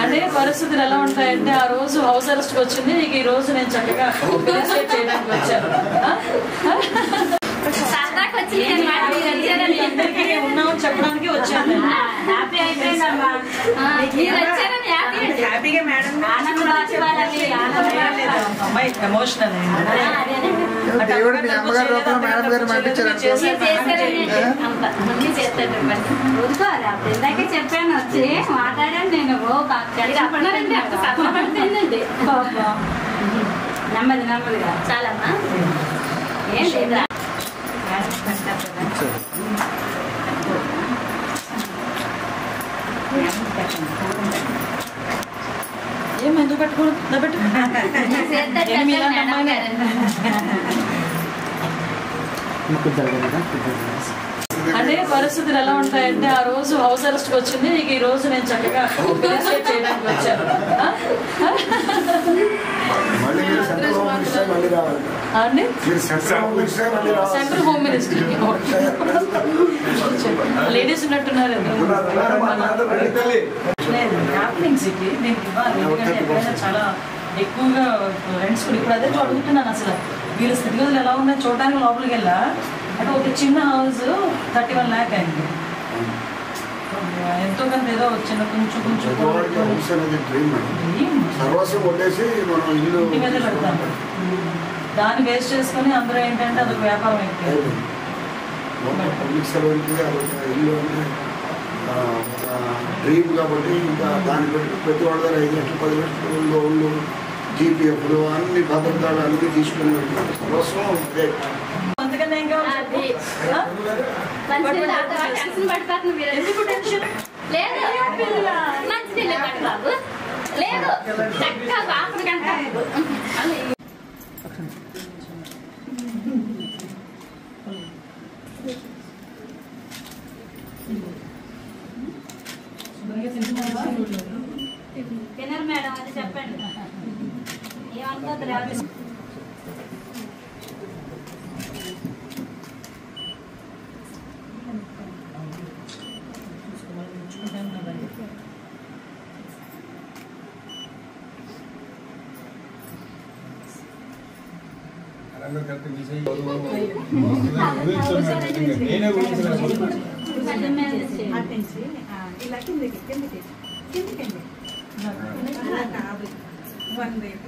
అంటే పరిస్థితులు ఎలా ఉంటాయంటే ఆ రోజు హౌస్ అరెస్ట్ వచ్చింది, నీకు ఈ రోజు నేను చక్కగా చేయడానికి వచ్చాను. ఉన్నామని చెప్పడానికి వచ్చాను. అమ్మాయి ఎమోషనల్ చెప్పాను వచ్చి మాట్లాడాను నేను. నెమ్మది నెమ్మదిగా చాలమ్మా. ఏం లేదా ఏం ఎందుకు పెట్టుకోడు అంటే పరిస్థితులు ఎలా ఉంటాయంటే ఆ రోజు హౌస్ అరెస్ట్ వచ్చింది, నీకు ఈ రోజు నేను చక్కగా చేయడానికి వచ్చాను. సెంట్రల్ హోమ్ మినిస్టర్ లేడీస్ ఉన్నట్టున్నారు. లేదు హ్యాపీనింగ్ సిటీ నేను ఇవ్వాలి, ఎందుకంటే ఎక్కడైనా చాలా ఎక్కువగా రెంట్స్ కూడా ఇప్పుడు అదే అడుగుతున్నాను. అసలు వీళ్ళ స్థితిగతులు ఎలా ఉన్నాయో చూడడానికి లోపలికి వెళ్ళా. అంటే ఒక చిన్న హౌస్ 31 lakh అయింది. ఎంతో కొంత ఏదో చిన్న కొంచెం ఇంటి మీద పెడతాను. దాన్ని వేస్ట్ చేసుకుని అందరూ ఏంటంటే అదొక వ్యాపారం అయిపోయింది. డ్రీమ్ కాబట్టి ఇంకా దాన్ని బట్టి ప్రతి వాళ్ళ దగ్గర 5 లక్షలు 10 లక్షలు లోన్లు జీపీఎఫ్లు అన్ని భద్రతలు అన్ని తీసుకుని కోసం అందుకని ఏం కావాలి ఎందుకు టెన్షన్ లేదు చక్కగా బాపడికంటే తినరు మేడం, అది చెప్పండి. ఏమనుకోద్దు రాదు. ఇలా కిందకి కిందకి కిందకండి కాదు 1 రేపు